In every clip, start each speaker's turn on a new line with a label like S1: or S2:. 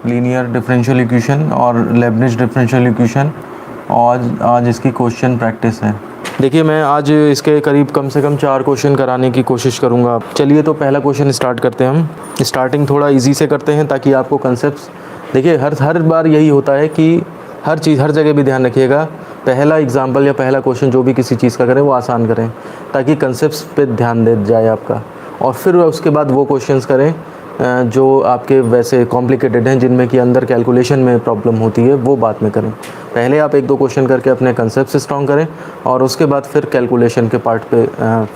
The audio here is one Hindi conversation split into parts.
S1: लीनियर डिफरेंशियल इक्वेशन और लेबनिज डिफरेंशियल इक्वेशन, और आज इसकी क्वेश्चन प्रैक्टिस है। देखिए मैं आज इसके करीब कम से कम 4 क्वेश्चन कराने की कोशिश करूँगा। चलिए तो पहला क्वेश्चन स्टार्ट करते हैं हम। स्टार्टिंग थोड़ा इजी से करते हैं ताकि आपको कंसेप्ट, देखिए हर बार यही होता है कि हर चीज़ हर जगह भी ध्यान रखिएगा, पहला एग्जाम्पल या पहला क्वेश्चन जो भी किसी चीज़ का करें वो आसान करें ताकि कंसेप्ट पे ध्यान दे जाए आपका, और फिर उसके बाद वो क्वेश्चंस करें जो आपके वैसे कॉम्प्लिकेटेड हैं, जिनमें कि अंदर कैलकुलेशन में प्रॉब्लम होती है, वो बाद में करें। पहले आप 1-2 क्वेश्चन करके अपने कंसेप्ट स्ट्रॉन्ग करें और उसके बाद फिर कैलकुलेशन के पार्ट पे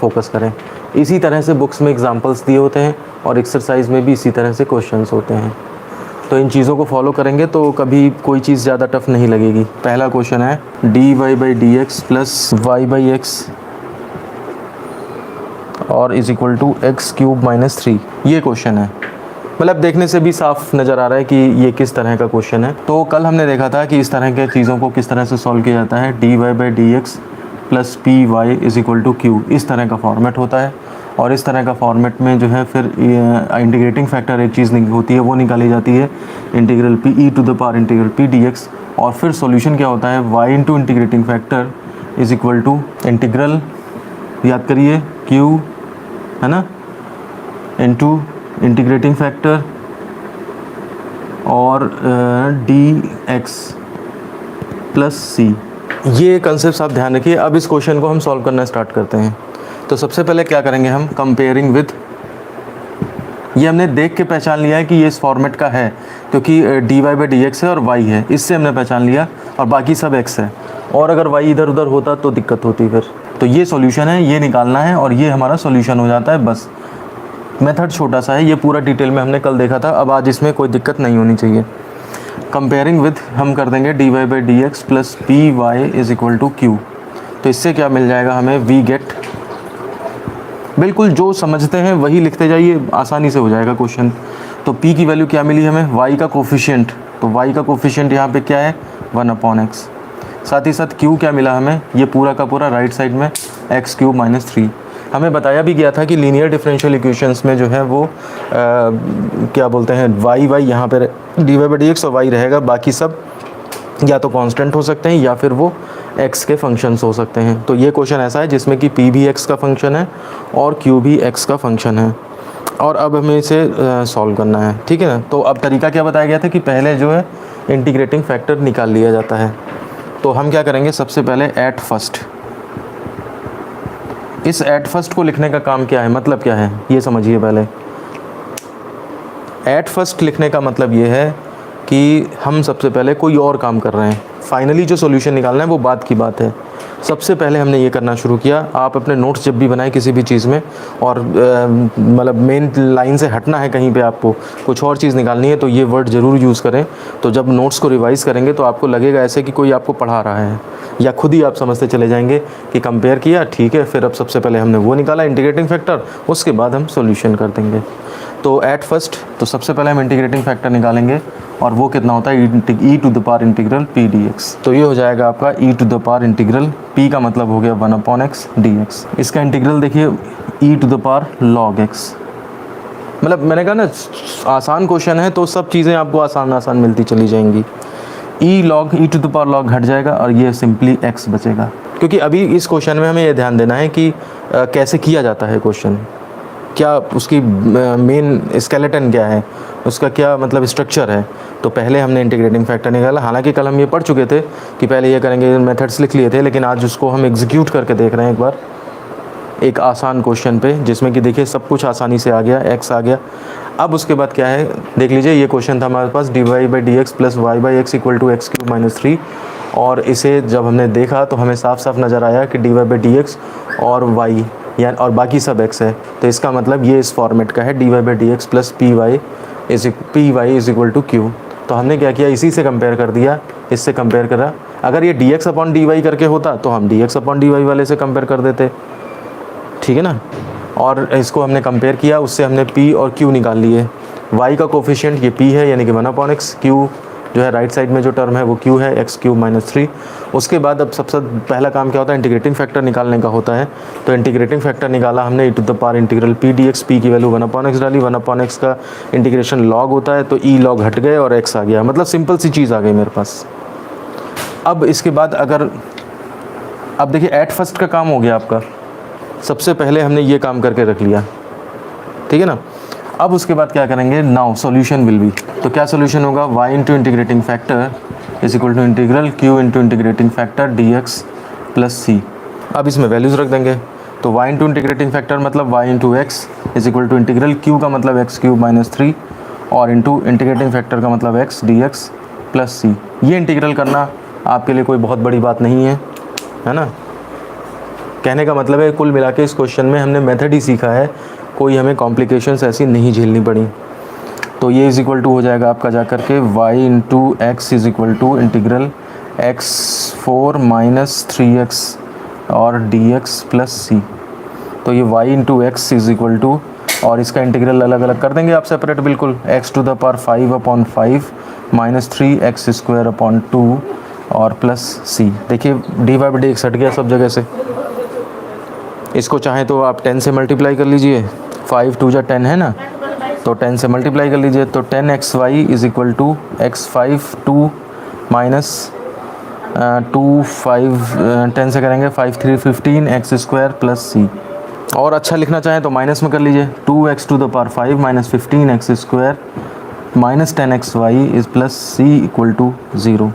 S1: फोकस करें। इसी तरह से बुक्स में एग्जांपल्स दिए होते हैं और एक्सरसाइज में भी इसी तरह से क्वेश्चंस होते हैं, तो इन चीज़ों को फॉलो करेंगे तो कभी कोई चीज़ ज़्यादा टफ नहीं लगेगी। पहला क्वेश्चन है dy/dx प्लस y/x और इज इक्वल टू x³ - 3, ये क्वेश्चन है। मतलब देखने से भी साफ नज़र आ रहा है कि ये किस तरह का क्वेश्चन है। तो कल हमने देखा था कि इस तरह के चीज़ों को किस तरह से सॉल्व किया जाता है। dy/dx plus py is equal to q, इस तरह का फॉर्मेट होता है, और इस तरह का फॉर्मेट में जो है फिर इंटीग्रेटिंग फैक्टर एक चीज़ होती है, वो निकाली जाती है, इंटीग्रल p dx, और फिर सॉल्यूशन क्या होता है, y into integrating factor is equal to integral, याद करिए q है ना, इंटू इंटीग्रेटिंग फैक्टर और dx प्लस c। ये कंसेप्ट आप ध्यान रखिए। अब इस क्वेश्चन को हम सॉल्व करना स्टार्ट करते हैं। तो सबसे पहले क्या करेंगे हम, कंपेयरिंग विथ, ये हमने देख के पहचान लिया है कि ये इस फॉर्मेट का है क्योंकि dy/dx है और y है, इससे हमने पहचान लिया, और बाकी सब x है, और अगर y इधर उधर होता तो दिक्कत होती फिर। तो ये सॉल्यूशन है, ये निकालना है और ये हमारा सॉल्यूशन हो जाता है, बस। मेथड छोटा सा है, ये पूरा डिटेल में हमने कल देखा था, अब आज इसमें कोई दिक्कत नहीं होनी चाहिए। कंपेयरिंग विथ हम कर देंगे dy/dx plus py is equal to q। तो इससे क्या मिल जाएगा हमें, वी गेट, बिल्कुल जो समझते हैं वही लिखते जाइए, आसानी से हो जाएगा क्वेश्चन। तो p की वैल्यू क्या मिली हमें, y का कोफिशिएंट, तो y का कोफिशिएंट यहाँ पे क्या है, 1/x। साथ ही साथ q क्या मिला हमें, ये पूरा का पूरा राइट साइड में x³ - 3। हमें बताया भी गया था कि लीनियर डिफरेंशियल इक्वेशंस में जो है वो क्या बोलते हैं, y यहाँ पे dy/dx और y रहेगा, बाकी सब या तो कांस्टेंट हो सकते हैं या फिर वो x के फंक्शंस हो सकते हैं। तो ये क्वेश्चन ऐसा है जिसमें कि p भी x का फंक्शन है और q भी x का फंक्शन है, और अब हमें इसे सॉल्व करना है, ठीक है ना। तो अब तरीका क्या बताया गया था कि पहले जो है इंटीग्रेटिंग फैक्टर निकाल लिया जाता है। तो हम क्या करेंगे, सबसे पहले एट फर्स्ट, इस एट फर्स्ट को लिखने का काम क्या है, मतलब क्या है ये समझिए पहले। एट फर्स्ट लिखने का मतलब ये है कि हम सबसे पहले कोई और काम कर रहे हैं, फाइनली जो सॉल्यूशन निकालना है वो बात की बात है। सबसे पहले हमने ये करना शुरू किया। आप अपने नोट्स जब भी बनाएं किसी भी चीज़ में, और मतलब मेन लाइन से हटना है, कहीं पे आपको कुछ और चीज़ निकालनी है, तो ये वर्ड ज़रूर यूज़ करें। तो जब नोट्स को रिवाइज़ करेंगे तो आपको लगेगा ऐसे कि कोई आपको पढ़ा रहा है, या खुद ही आप समझते चले जाएंगे कि कंपेयर किया, ठीक है, फिर अब सबसे पहले हमने वो निकाला इंटीग्रेटिंग फैक्टर, उसके बाद हम सॉल्यूशन कर देंगे। तो एट फर्स्ट, तो सबसे पहले हम इंटीग्रेटिंग फैक्टर निकालेंगे, और वो कितना होता है, e⁻∫ p dx। तो ये हो जाएगा आपका e⁻∫, p का मतलब हो गया 1/x dx। इसका इंटीग्रल देखिए e⁻log x। मतलब मैंने कहा ना आसान क्वेश्चन है तो सब चीज़ें आपको आसान आसान मिलती चली जाएंगी। e⁻log हट जाएगा और ये सिंपली x बचेगा, क्योंकि अभी इस क्वेश्चन में हमें ये ध्यान देना है कि कैसे किया जाता है क्वेश्चन, क्या उसकी मेन स्केलेटन क्या है, उसका क्या मतलब स्ट्रक्चर है। तो पहले हमने इंटीग्रेटिंग फैक्टर निकाला, हालांकि कल हम ये पढ़ चुके थे कि पहले ये करेंगे, मेथड्स लिख लिए थे, लेकिन आज उसको हम एग्जीक्यूट करके देख रहे हैं एक बार, एक आसान क्वेश्चन पे, जिसमें कि देखिए सब कुछ आसानी से आ गया, x आ गया। अब उसके बाद क्या है देख लीजिए, ये क्वेश्चन था हमारे पास dy/dx plus y/x equal to x³ - 3, और इसे जब हमने देखा तो हमें साफ साफ नज़र आया कि dy/dx और y या और बाकी सब x है, तो इसका मतलब ये इस फॉर्मेट का है, dy/dx plus py is equal to q। तो हमने क्या किया, इसी से कंपेयर कर दिया, इससे कंपेयर करा। अगर ये dx/dy करके होता तो हम dx/dy वाले से कंपेयर कर देते, ठीक है ना। और इसको हमने कंपेयर किया, उससे हमने p और q निकाल लिए। y का कोफिशिएंट ये p है, यानी कि 1/x, q जो है राइट साइड में जो टर्म है वो q है, एक्स क्यूब माइनस 3। उसके बाद अब सबसे पहला काम क्या होता है, इंटीग्रेटिंग फैक्टर निकालने का होता है। तो इंटीग्रेटिंग फैक्टर निकाला हमने, e to the power integral p d x, p की वैल्यू 1/x डाली, 1/x का इंटीग्रेशन लॉग होता है, तो ई लॉग हट गए और x आ गया, मतलब सिंपल सी चीज़ आ गई मेरे पास। अब इसके बाद अगर अब देखिए एट फर्स्ट का काम हो गया आपका, सबसे पहले हमने ये काम करके रख लिया, ठीक है ना। अब उसके बाद क्या करेंगे, नाउ सॉल्यूशन विल बी, तो क्या सॉल्यूशन होगा, y into integrating factor is equal to integral q into integrating factor dx plus c। अब इसमें वैल्यूज़ रख देंगे, तो y इंटू इंटीग्रेटिंग फैक्टर मतलब y into x is equal to integral q का मतलब एक्स क्यूब माइनस 3 और इंटू इंटीग्रेटिंग फैक्टर का मतलब x dx प्लस c। ये इंटीग्रल करना आपके लिए कोई बहुत बड़ी बात नहीं है ना। कहने का मतलब है कुल मिला के इस क्वेश्चन में हमने मेथड ही सीखा है, कोई हमें कॉम्प्लिकेशंस ऐसी नहीं झेलनी पड़ी। तो ये इज इक्वल टू हो जाएगा आपका जाकर के y into x is equal to integral x4 minus 3x और dx प्लस c। तो ये y into x is equal to, और इसका इंटीग्रल अलग अलग कर देंगे आप सेपरेट बिल्कुल, x to the power 5/5 minus 3x square upon 2 और प्लस c। देखिए d y by d x हट गया सब जगह से। इसको चाहें तो आप 10 से मल्टीप्लाई कर लीजिए, 5 2 जा 10 है ना, तो 10 से मल्टीप्लाई कर लीजिए, तो 10xy is equal to x5 2 minus 2 5 10 से करेंगे 5 3 15 x स्क्वायर प्लस c। और अच्छा लिखना चाहें तो माइनस में कर लीजिए, 2x to the power 5 minus 15x square minus 10xy is plus c equal to 0।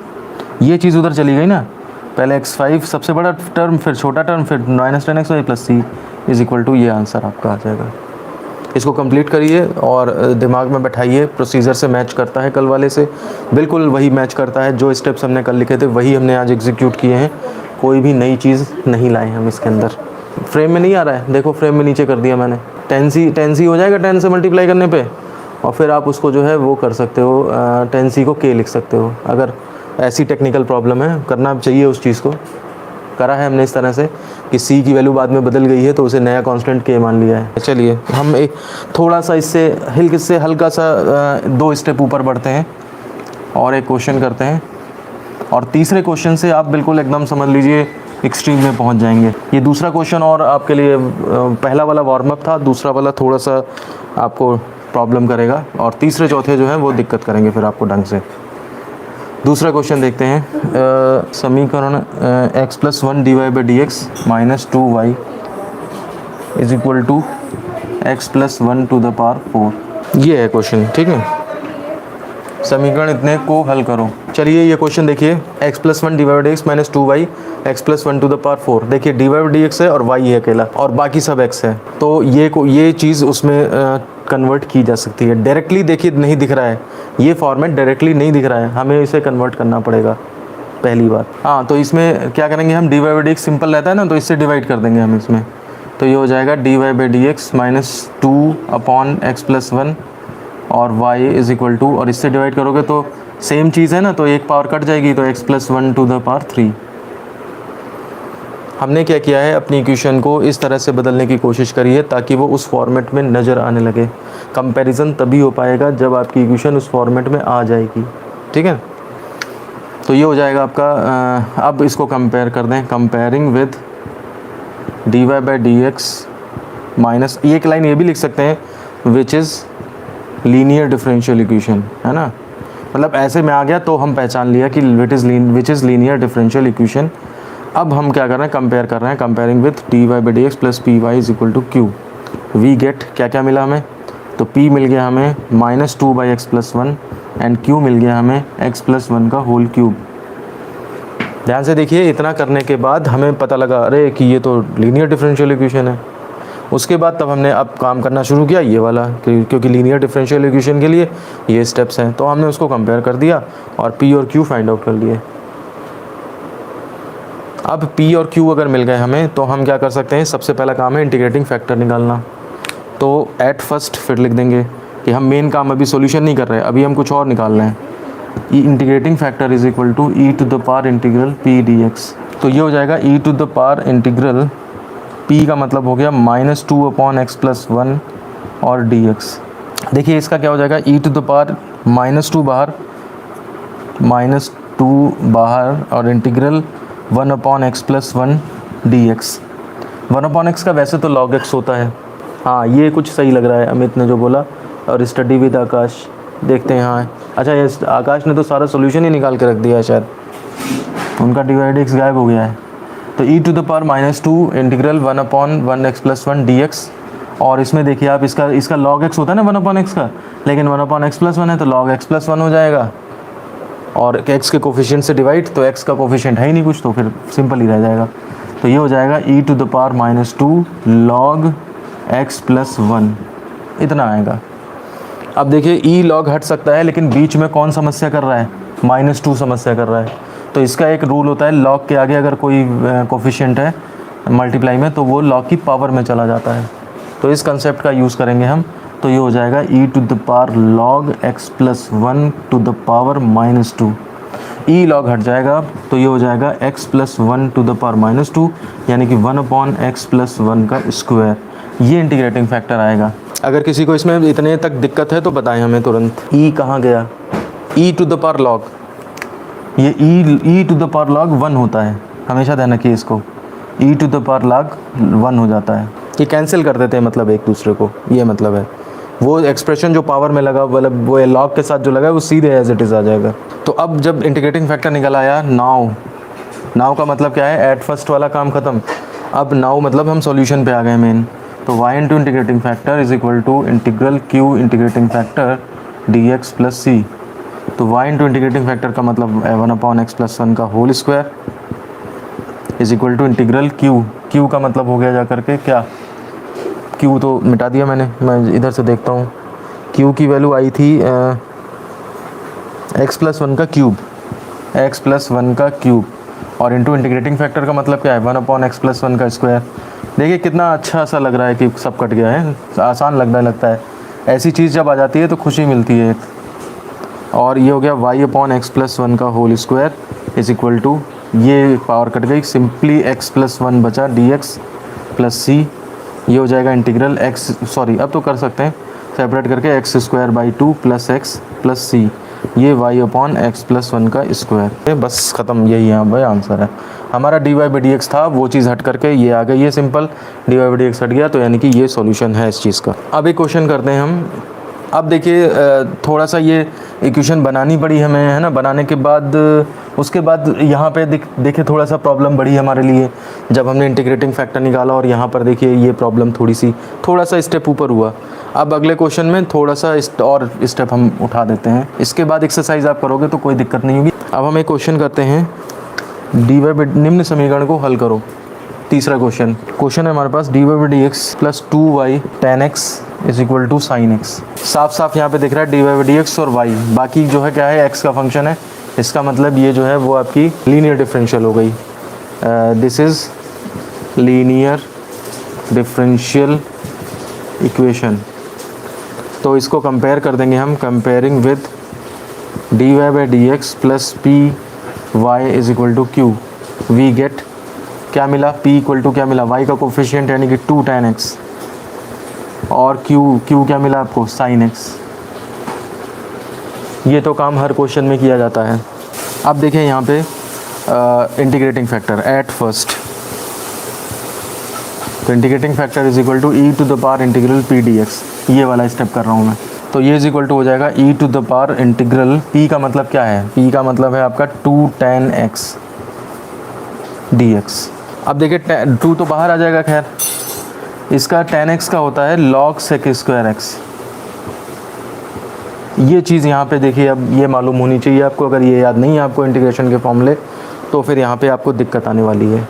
S1: ये चीज़ उधर चली गई ना, पहले x5 सबसे बड़ा टर्म, फिर छोटा टर्म, फिर minus 10xy plus c is equal to, ये आंसर आपका आ जाएगा। इसको कंप्लीट करिए और दिमाग में बैठाइए, प्रोसीजर से मैच करता है कल वाले से, बिल्कुल वही मैच करता है, जो स्टेप्स हमने कल लिखे थे वही हमने आज एग्जीक्यूट किए हैं, कोई भी नई चीज़ नहीं लाए हम इसके अंदर। फ्रेम में नहीं आ रहा है, देखो फ्रेम में नीचे कर दिया मैंने, 10c हो जाएगा 10 से मल्टीप्लाई करने पे, और फिर आप उसको जो है वो कर सकते हो, 10c को k लिख सकते हो। अगर ऐसी टेक्निकल प्रॉब्लम है, करना चाहिए उस चीज़ को, करा है हमने इस तरह से कि c की वैल्यू बाद में बदल गई है तो उसे नया कांस्टेंट k मान लिया है। चलिए हम एक थोड़ा सा इससे हल्का सा 2 स्टेप ऊपर बढ़ते हैं और एक क्वेश्चन करते हैं, और तीसरे क्वेश्चन से आप बिल्कुल एकदम समझ लीजिए एक्सट्रीम में पहुंच जाएंगे। ये दूसरा क्वेश्चन और आपके लिए पहला वाला वार्म अप था, दूसरा वाला थोड़ा सा आपको प्रॉब्लम करेगा, और तीसरे चौथे जो है वो दिक्कत करेंगे फिर आपको ढंग से। दूसरा क्वेश्चन देखते हैं, समीकरण x plus 1 d y by d x minus 2y is equal to x plus 1 to the power 4। ये है क्वेश्चन, ठीक है। समीकरण इतने को हल करो। चलिए ये क्वेश्चन देखिए, x plus 1 d y by d x minus 2y x plus 1 to the power 4। देखिए d y by d x है और y है अकेला, और बाकी सब x है, तो ये चीज़ उसमें कन्वर्ट की जा सकती है। डायरेक्टली देखिए नहीं दिख रहा है, ये फॉर्मेट डायरेक्टली नहीं दिख रहा है, हमें इसे कन्वर्ट करना पड़ेगा पहली बात। हाँ, तो इसमें क्या करेंगे हम, d y by d x simple रहता है ना, तो इससे डिवाइड कर देंगे हम इसमें, तो ये हो जाएगा d y by d x minus 2 upon x plus 1 और y इज इक्वल टू, और इससे डिवाइड करोगे तो सेम चीज़ है ना, तो एक पावर कट जाएगी, तो x plus 1 to the power 3। हमने क्या किया है, अपनी इक्वेशन को इस तरह से बदलने की कोशिश करी है ताकि वो उस फॉर्मेट में नज़र आने लगे। कंपैरिजन तभी हो पाएगा जब आपकी इक्वेशन उस फॉर्मेट में आ जाएगी, ठीक है। तो ये हो जाएगा आपका, अब इसको कंपेयर कर दें, comparing with d y by d x minus, एक लाइन ये भी लिख सकते हैं, which is linear differential equation, है ना, मतलब ऐसे में आ गया तो हम पहचान लिया कि विच इज़ लीनियर डिफरेंशियल इक्वेशन। अब हम क्या कर रहे हैं, कंपेयर कर रहे हैं, comparing with d y by d x plus p y is equal to q. We get क्या क्या मिला हमें, तो p मिल गया हमें minus 2 by x plus 1 and q मिल गया हमें x प्लस 1 का होल क्यूब। ध्यान से देखिए, इतना करने के बाद हमें पता लगा अरे कि ये तो लीनियर डिफरेंशियल इक्वेशन है। उसके बाद तब हमने अब काम करना शुरू किया ये वाला, क्योंकि लीनियर डिफरेंशियल इक्वेशन के लिए ये स्टेप्स हैं, तो हमने उसको कंपेयर कर दिया और p और q फाइंड आउट कर लिए। अब p और q अगर मिल गए हमें तो हम क्या कर सकते हैं, सबसे पहला काम है इंटीग्रेटिंग फैक्टर निकालना। तो एट फर्स्ट फिर लिख देंगे कि हम मेन काम अभी सॉल्यूशन नहीं कर रहे, अभी हम कुछ और निकाल रहे हैं। Integrating factor is equal to e to the power integral p d x. तो ये हो जाएगा e to the power integral p का मतलब हो गया माइनस 2 अपॉन एक्स प्लस 1 और डी एक्स। देखिए इसका क्या हो जाएगा, e to the power minus 2 बाहर -2 बाहर और इंटीग्रल 1/x+1 dx। 1/x का वैसे तो log x होता है। हाँ, ये कुछ सही लग रहा है अमित ने जो बोला। और स्टडी विद आकाश, देखते हैं। हाँ, अच्छा, ये आकाश ने तो सारा सोल्यूशन ही निकाल के रख दिया है, शायद उनका डिवाइड x गायब हो गया है। तो e⁻² इंटीग्रल 1/1x+1 dx। और इसमें देखिए आप, इसका log x होता है ना 1/x का, लेकिन 1/x+1 है तो log x+1 हो जाएगा। और x के कोफिशिएंट से डिवाइड, तो x का कोफिशिएंट है ही नहीं कुछ, तो फिर सिंपल ही रह जाएगा। तो ये हो जाएगा e⁻² log x+1, इतना आएगा। अब देखिए e log हट सकता है, लेकिन बीच में कौन समस्या कर रहा है? -2 समस्या कर रहा है। तो इसका एक रूल होता है, log के आगे अगर कोई कोफिशिएंट है मल्टीप्लाई में, तो वो log की पावर में चला जाता है। तो इस कंसेप्ट का यूज़ करेंगे हम। तो ये हो जाएगा e⁻log x+1 to the power -2। e log हट जाएगा, तो ये हो जाएगा x+1 to the power -2, यानी कि 1/x+1 का स्क्वायर। ये इंटीग्रेटिंग फैक्टर आएगा। अगर किसी को इसमें इतने तक दिक्कत है तो बताएं हमें तुरंत। e कहाँ गया? e⁻ log, ये e⁻ log 1 होता है, हमेशा ध्यान रखिए इसको। e⁻ log 1 हो जाता है। ये कैंसिल कर देते हैं मतलब एक दूसरे को, ये मतलब है। वो एक्सप्रेशन जो पावर में लगा, मतलब वो लॉग के साथ जो लगा है, वो सीधे एज इट इज़ आ जाएगा। तो अब जब इंटीग्रेटिंग फैक्टर निकल आया नाउ का मतलब क्या है? एट फर्स्ट वाला काम ख़त्म। अब नाउ मतलब हम सॉल्यूशन पे आ गए मेन। तो y into integrating factor is equal to integral q integrating factor dx plus c। तो y इंटू इंटीग्रेटिंग फैक्टर का मतलब 1/x+1 का whole square is equal to integral q का मतलब हो गया जा करके क्या? q तो मिटा दिया मैंने, मैं इधर से देखता हूँ। q की वैल्यू आई थी x+1 का क्यूब, और इंटू इंटीग्रेटिंग फैक्टर का मतलब क्या है? 1/x+1 का स्क्वायर। देखिए कितना अच्छा सा लग रहा है कि सब कट गया है, आसान लगता है। ऐसी चीज़ जब आ जाती है तो खुशी मिलती है। और ये हो गया y/x+1 का whole square is equal to, ये पावर कट गई, सिंपली x+1 बचा dx प्लस c। ये हो जाएगा इंटीग्रल अब तो कर सकते हैं सेपरेट करके x²/2 plus x plus c। ये y/x+1 का स्क्वायर। बस ख़त्म, यही यहाँ भाई आंसर है हमारा। dy/dx था, वो चीज़ हट करके ये आ गई है सिंपल, dy/dx हट गया, तो यानी कि ये सॉल्यूशन है इस चीज़ का। अब एक क्वेश्चन करते हैं हम। अब देखिए थोड़ा सा ये इक्वेशन बनानी पड़ी हमें, है ना। बनाने के बाद उसके बाद यहाँ पे देखिए थोड़ा सा प्रॉब्लम बढ़ी हमारे लिए जब हमने इंटीग्रेटिंग फैक्टर निकाला। और यहाँ पर देखिए ये प्रॉब्लम थोड़ा सा स्टेप ऊपर हुआ। अब अगले क्वेश्चन में थोड़ा सा और स्टेप हम उठा देते हैं। इसके बाद एक्सरसाइज आप करोगे तो कोई दिक्कत नहीं होगी। अब हम एक क्वेश्चन करते हैं, निम्न समीकरण को हल करो। तीसरा क्वेश्चन है हमारे पास, dy/dx plus 2y tan x is equal to sine x। साफ यहाँ पे दिख रहा है dy/dx और y, बाकी जो है क्या है, x का फंक्शन है। इसका मतलब ये जो है वो आपकी लीनियर डिफरेंशियल हो गई। This is linear differential equation. तो इसको कंपेयर कर देंगे हम, comparing with dy/dx plus py is equal to q। We get क्या मिला? p इक्वल टू क्या मिला? y का कोफिशिएंट यानी कि 2 tan x, और q क्या मिला आपको? sin x। ये तो काम हर क्वेश्चन में किया जाता है। अब देखें यहाँ पे इंटीग्रेटिंग फैक्टर एट फर्स्ट। तो integrating factor is equal to e⁻ integral p dx। ये वाला स्टेप कर रहा हूँ मैं। तो ये इज इक्वल टू हो जाएगा e⁻ इंटीग्रल, p का मतलब क्या है? p का मतलब है आपका 2 tan x dx। अब देखिए 2 तो बाहर आ जाएगा, खैर इसका tan x का होता है log sec² x। ये चीज़ यहाँ पे देखिए, अब ये मालूम होनी चाहिए आपको। अगर ये याद नहीं है आपको इंटीग्रेशन के फॉर्मूले, तो फिर यहाँ पे आपको दिक्कत आने वाली है।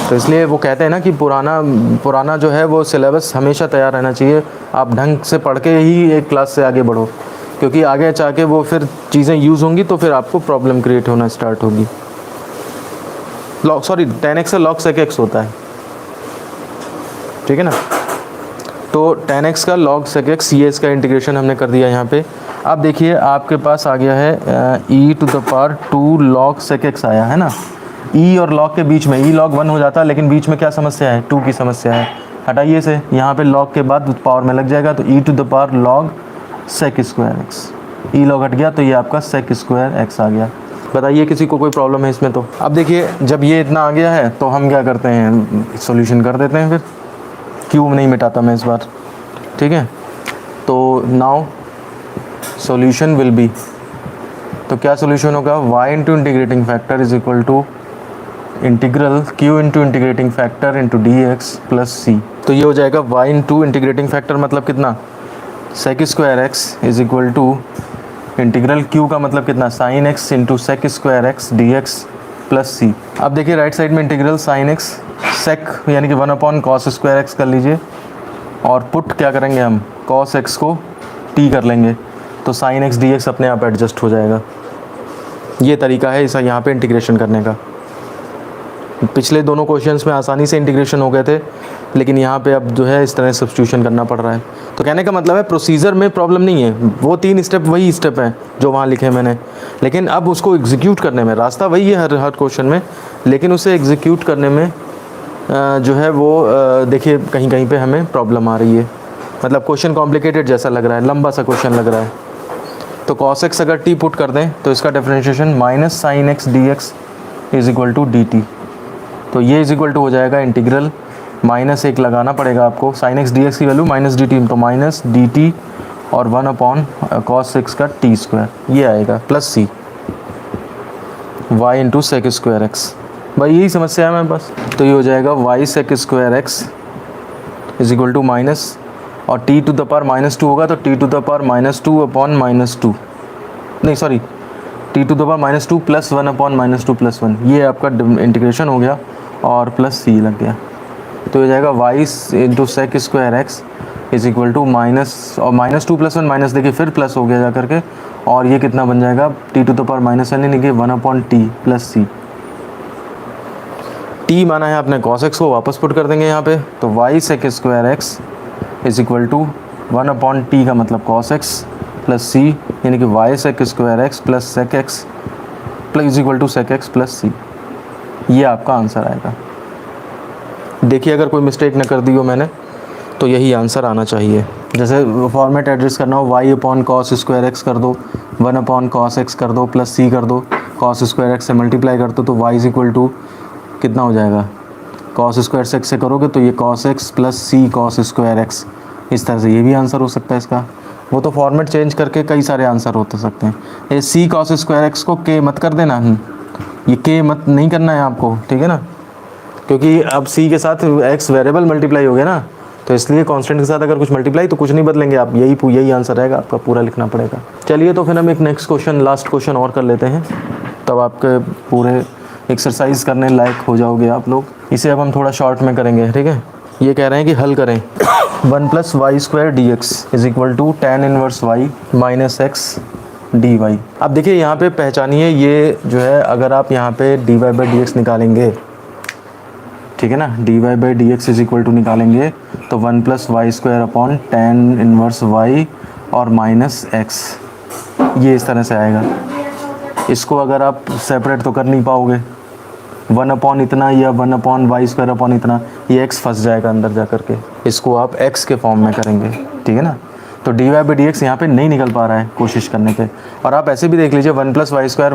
S1: तो इसलिए वो कहते हैं ना कि पुराना जो है वो सिलेबस हमेशा तैयार रहना चाहिए। आप ढंग से पढ़ के ही एक क्लास से आगे बढ़ो, क्योंकि आगे जाके वो फिर चीज़ें यूज़ होंगी तो फिर आपको प्रॉब्लम क्रिएट होना स्टार्ट होगी। tan x से log sec x होता है, ठीक है ना। तो tan x का log sec x, ये इसका इंटीग्रेशन हमने कर दिया यहाँ पे। अब देखिए आपके पास आ गया है e⁻2 log sec x आया है ना। e और log के बीच में e log 1 हो जाता है, लेकिन बीच में क्या समस्या है? 2 की समस्या है। हटाइए इसे, यहाँ पे log के बाद पावर में लग जाएगा, तो e⁻log sec² x। ई लॉग हट गया तो ये आपका सेक स्क्वायर एक्स आ गया। बताइए किसी को कोई प्रॉब्लम है इसमें? तो अब देखिए जब ये इतना आ गया है तो हम क्या करते हैं, सॉल्यूशन कर देते हैं। फिर क्यूब नहीं मिटाता मैं इस बार, ठीक है। तो नाउ सॉल्यूशन विल बी, तो क्या सॉल्यूशन होगा, y into integrating factor is equal to integral q into integrating factor into d x plus c. तो ये हो जाएगा y इंटू इंटीग्रेटिंग फैक्टर मतलब कितना, sec square x is equal to integral q का मतलब कितना, sine x into sec square x d x plus c. अब देखिए राइट साइड में इंटीग्रल साइन एक्स सेक यानी कि 1 कॉस स्क्वायर एक्स कर लीजिए, और पुट क्या करेंगे हम, कॉस एक्स को t कर लेंगे, तो साइन एक्स डी एक्स अपने आप एडजस्ट हो जाएगा। ये तरीका है इसे यहाँ पे इंटीग्रेशन करने का। पिछले दोनों क्वेश्चंस में आसानी से इंटीग्रेशन हो गए थे, लेकिन यहाँ पे अब जो है इस तरह सब्स्टिट्यूशन करना पड़ रहा है। तो कहने का मतलब है प्रोसीजर में प्रॉब्लम नहीं है, वो 3 स्टेप वही स्टेप हैं जो वहाँ लिखे मैंने, लेकिन अब उसको एग्जीक्यूट करने में रास्ता वही है हर क्वेश्चन में, लेकिन उसे एग्जीक्यूट करने में जो है वो देखिए कहीं कहीं पे हमें प्रॉब्लम आ रही है। मतलब क्वेश्चन कॉम्प्लिकेटेड जैसा लग रहा है, लंबा सा क्वेश्चन लग रहा है। तो कॉस एक्स अगर टी पुट कर दें तो इसका differentiation minus sine x d x is equal to d t. तो ये इज इक्वल टू हो जाएगा इंटीग्रल माइनस 1 लगाना पड़ेगा आपको, साइन एक्स डी एक्स की वैल्यू माइनस डी टी, तो माइनस डी टी और 1 अपॉन कॉस एक्स का टी स्क्वायर, ये आएगा plus c y into sec square x. भाई यही समस्या है मेरे पास। तो ये हो जाएगा y sec square x is equal to minus, और टी टू द पावर -2 होगा तो t to the power -2 upon -2, नहीं sorry t to the power -2 plus 1 upon -2 plus 1, ये आपका इंटीग्रेशन हो गया और प्लस सी लग गया। तो ये जाएगा y into sec square x is equal to minus, और -2 प्लस 1 माइनस देखिए फिर प्लस हो गया जा करके, और ये कितना बन जाएगा, टी टू द पावर -1 यानी कि 1 अपॉन टी प्लस सी। टी माना है आपने कॉस एक्स को, वापस पुट कर देंगे यहाँ पे, तो y sec square x is equal to 1 upon t का मतलब कॉस एक्स प्लस सी, यानी कि y sec square x plus sec x plus is equal to sec x plus c. ये आपका आंसर आएगा। देखिए अगर कोई मिस्टेक न कर दी हो मैंने तो यही आंसर आना चाहिए। जैसे फॉर्मेट एड्रेस करना हो, y upon cos square x कर दो, 1 अपॉन कॉस एक्स कर दो प्लस सी कर दो, कॉस स्क्वायर एक्स से मल्टीप्लाई कर दो तो वाई इज इक्वल टू कितना हो जाएगा, कॉस स्क्वायर से एक्स से करोगे तो ये कॉस एक्स प्लस सी कॉस स्क्वायर एक्स, इस तरह से ये भी आंसर हो सकता है इसका। वो तो फॉर्मेट चेंज करके कई सारे आंसर होते सकते हैं। ये सी कॉस स्क्वायर एक्स को के मत कर देना, ये के मत नहीं करना है आपको, ठीक है ना, क्योंकि अब सी के साथ एक्स वेरिएबल मल्टीप्लाई हो गया ना, तो इसलिए कांस्टेंट के साथ अगर कुछ मल्टीप्लाई तो कुछ नहीं बदलेंगे आप, यही आंसर रहेगा आपका, पूरा लिखना पड़ेगा। चलिए तो फिर हम एक नेक्स्ट क्वेश्चन, लास्ट क्वेश्चन और कर लेते हैं, तब आपके पूरे एक्सरसाइज करने लायक हो जाओगे आप लोग। इसे अब हम थोड़ा शॉर्ट में करेंगे, ठीक है। ये कह रहे हैं कि हल करें 1 plus y square d x is equal to tan inverse y minus x d y. अब देखिए यहाँ पे पहचानिए, ये जो है अगर आप यहाँ पे d y by d x निकालेंगे, ठीक है ना, d y by d x is equal to निकालेंगे तो 1 plus y square upon tan inverse y और माइनस एक्स, ये इस तरह से आएगा। इसको अगर आप सेपरेट तो कर नहीं पाओगे, 1 अपॉन इतना या 1 अपॉन वाई स्क्वायर अपॉन इतना, ये x फंस जाएगा अंदर जा करके, इसको आप x के फॉर्म में करेंगे, ठीक है ना। तो d y by d x यहाँ पर नहीं निकल पा रहा है कोशिश करने पे। और आप ऐसे भी देख लीजिए 1 प्लस वाई स्क्वायर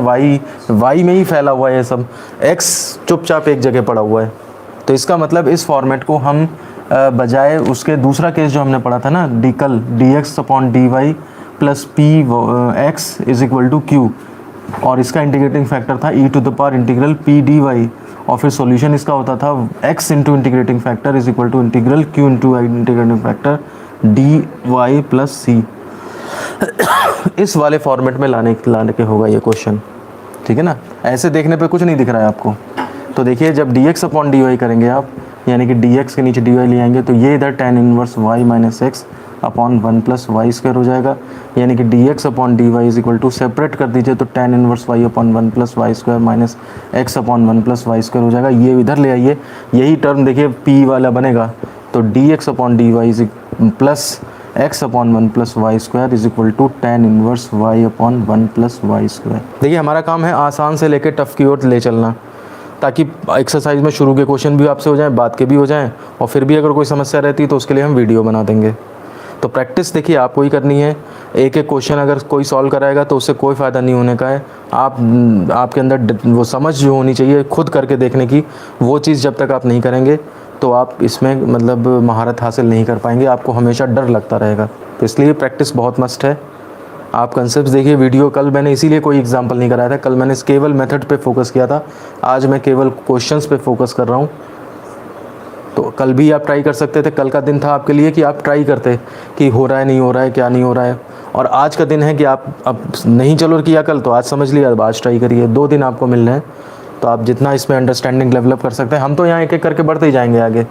S1: वाई में ही फैला हुआ है ये सब, x चुपचाप एक जगह पड़ा हुआ है। तो इसका मतलब इस फॉर्मेट को हम बजाय उसके दूसरा केस जो हमने पढ़ा था ना, d x upon d y plus p x is equal to q, और इसका इंटीग्रेटिंग फैक्टर था e to the power integral p d y, और फिर सॉल्यूशन इसका होता था x into integrating factor is equal to integral q into integrating factor d y plus c. इस वाले फॉर्मेट में लाने के होगा ये क्वेश्चन, ठीक है ना। ऐसे देखने पे कुछ नहीं दिख रहा है आपको। तो देखिए जब d x upon d y करेंगे आप, यानी कि डी एक्स के नीचे डी वाई ले आएंगे, तो ये इधर tan inverse y minus x upon 1 plus y square हो जाएगा, यानी कि d x upon d y is equal to, separate कर दीजिए तो tan inverse y upon 1 plus y square minus x upon 1 plus y square हो जाएगा। ये इधर ले आइए, यही टर्म देखिए p वाला बनेगा, तो d x upon d y plus x upon 1 plus y square is equal to tan inverse y upon 1 plus y square. देखिए हमारा काम है आसान से लेकर टफ की ओर ले चलना, ताकि एक्सरसाइज में शुरू के क्वेश्चन भी आपसे हो जाएं, बाद के भी हो जाएं, और फिर भी अगर कोई समस्या रहती है तो उसके लिए हम वीडियो बना देंगे। तो प्रैक्टिस देखिए आपको ही करनी है। एक एक क्वेश्चन अगर कोई सॉल्व कराएगा तो उससे कोई फ़ायदा नहीं होने का है। आपके अंदर वो समझ जो होनी चाहिए खुद करके देखने की, वो चीज़ जब तक आप नहीं करेंगे तो आप इसमें मतलब महारत हासिल नहीं कर पाएंगे, आपको हमेशा डर लगता रहेगा। तो इसलिए प्रैक्टिस बहुत मस्ट है। आप कंसेप्ट देखिए वीडियो, कल मैंने इसीलिए कोई एग्जांपल नहीं कराया था, कल मैंने केवल मेथड पे फोकस किया था, आज मैं केवल क्वेश्चंस पे फोकस कर रहा हूँ। तो कल भी आप ट्राई कर सकते थे, कल का दिन था आपके लिए कि आप ट्राई करते कि हो रहा है नहीं हो रहा है, क्या नहीं हो रहा है। और आज का दिन है कि आप अब नहीं चलो किया कल तो आज समझ लिया, अब आज ट्राई करिए। 2 दिन आपको मिल रहे हैं तो आप जितना इसमें अंडरस्टैंडिंग डेवलप कर सकते हैं, हम तो यहाँ एक एक करके बढ़ते ही जाएंगे आगे।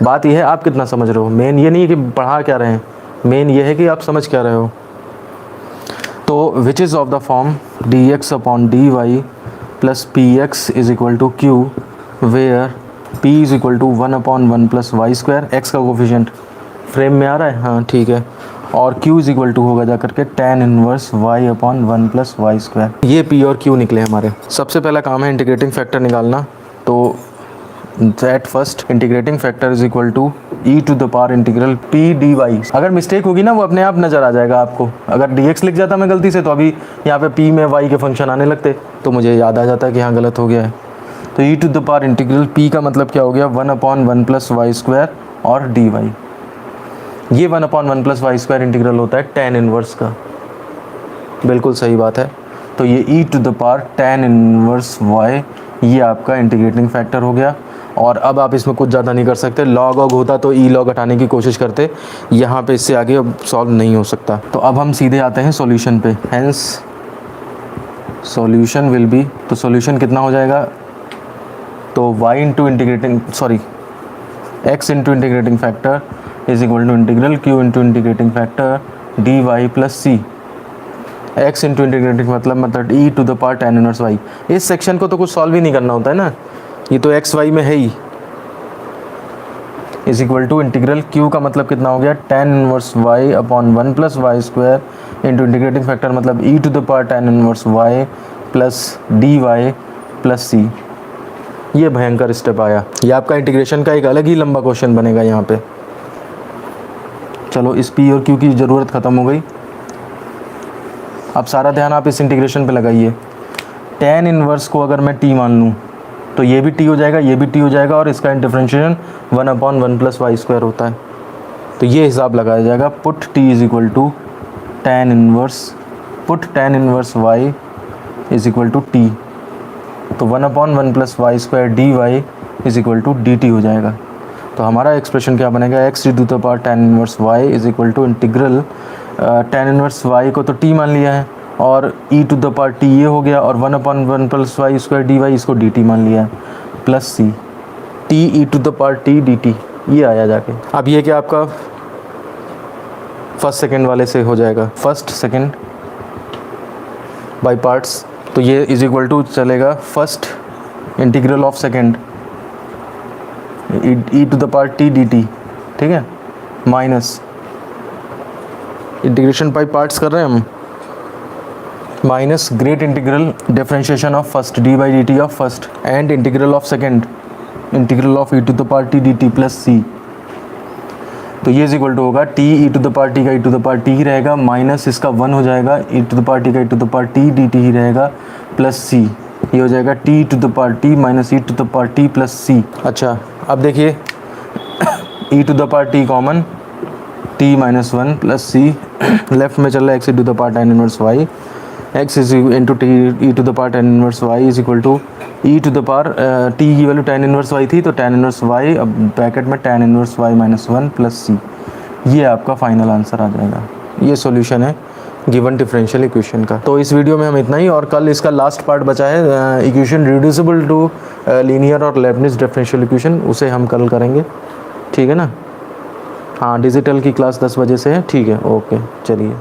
S1: बात यह है आप कितना समझ रहे हो, मेन ये नहीं है कि पढ़ा क्या रहे हैं, मेन ये है कि आप समझ क्या रहे हो। तो which is of the form dx upon dy plus px is equal to q where p is equal to 1 upon 1 plus y square, x का कोफिशिएंट फ्रेम में आ रहा है, हाँ ठीक है। और q इज इक्वल टू होगा जा करके tan inverse y upon 1 plus y square. ये p और q निकले हमारे। सबसे पहला काम है इंटीग्रेटिंग फैक्टर निकालना। तो at first integrating factor is equal to e to the power integral p d y. अगर मिस्टेक होगी ना वो अपने आप नज़र आ जाएगा आपको। अगर dx लिख जाता मैं गलती से तो अभी यहाँ पे p में y के फंक्शन आने लगते, तो मुझे याद आ जाता है कि हाँ गलत हो गया है। तो e to the power integral p का मतलब क्या हो गया, 1 अपॉन 1 प्लस वाई स्क्वायर और डी वाई। ये 1 upon 1 plus y square integral होता है tan इनवर्स का, बिल्कुल सही बात है। तो ये e to the power tan inverse y, ये आपका इंटीग्रेटिंग फैक्टर हो गया। और अब आप इसमें कुछ ज़्यादा नहीं कर सकते, लॉग ऑग होता तो ई लॉग हटाने की कोशिश करते, यहाँ पे इससे आगे अब सॉल्व नहीं हो सकता। तो अब हम सीधे आते हैं सॉल्यूशन पे। हेंस सॉल्यूशन विल बी, तो सॉल्यूशन कितना हो जाएगा, तो y into integrating x into integrating factor is equal to integral q into integrating factor d y plus c. x into integrating मतलब e to the power tan inverse y। इस सेक्शन को तो कुछ सॉल्व ही नहीं करना होता है ना, ये तो एक्स वाई में है ही। Is equal to integral q का मतलब कितना हो गया, tan inverse y upon 1 plus y square into integrating factor मतलब e to the power tan inverse y plus d y plus c. ये भयंकर स्टेप आया, ये आपका इंटीग्रेशन का एक अलग ही लंबा क्वेश्चन बनेगा यहाँ पे। चलो इस p और q की ज़रूरत ख़त्म हो गई। अब सारा ध्यान आप इस इंटीग्रेशन पे लगाइए। tan इनवर्स को अगर मैं t मान लूँ तो ये भी t हो जाएगा, ये भी t हो जाएगा, और इसका differentiation 1 upon 1 plus y square होता है। तो ये हिसाब लगाया जाएगा, put t is equal to tan inverse y is equal to t। तो 1 upon 1 plus y square d y is equal to d t हो जाएगा। तो हमारा एक्सप्रेशन क्या बनेगा, x to the power tan inverse y is equal to integral tan inverse y को तो t मान लिया है और e to the power t ये हो गया, और 1 upon 1 plus y square d y इसको dt मान लिया है, plus c t e to the power t dt ये आया जाके। अब ये क्या आपका फर्स्ट सेकंड वाले से हो जाएगा, फर्स्ट सेकंड बाय पार्ट्स। तो ये इज इक्वल टू चलेगा first integral of second e to the power t dt, ठीक है, माइनस इंटीग्रेशन बाय पार्ट्स कर रहे हैं हम, minus great integral differentiation of first d by d t of first and integral of second integral of e to the power t d t plus c. तो ये इज इक्वल टू होगा t e to the power t का e to the power t ही रहेगा, माइनस इसका 1 हो जाएगा, e to the power t का e to the power t d t ही रहेगा, प्लस सी। ये हो जाएगा t to the power t minus e to the power t plus c. अच्छा अब देखिए e to the power t common, t minus 1 plus c, left में चल रहा है x to the power tan inverse y, x is into t e to the power tan inverse y is equal to e to the power t की वैल्यू tan इनवर्स y थी तो tan इनवर्स y, अब ब्रैकेट में tan inverse y minus 1 plus c. ये आपका फाइनल आंसर आ जाएगा। ये सॉल्यूशन है गिवन डिफरेंशियल इक्वेशन का। तो इस वीडियो में हम इतना ही, और कल इसका लास्ट पार्ट बचा है इक्वेशन रिड्यूसिबल टू लीनियर और लेबनिज़ डिफरेंशियल इक्वेशन, उसे हम कल करेंगे, ठीक है ना। हाँ डिजिटल की क्लास 10 बजे से है, ठीक है, ओके चलिए।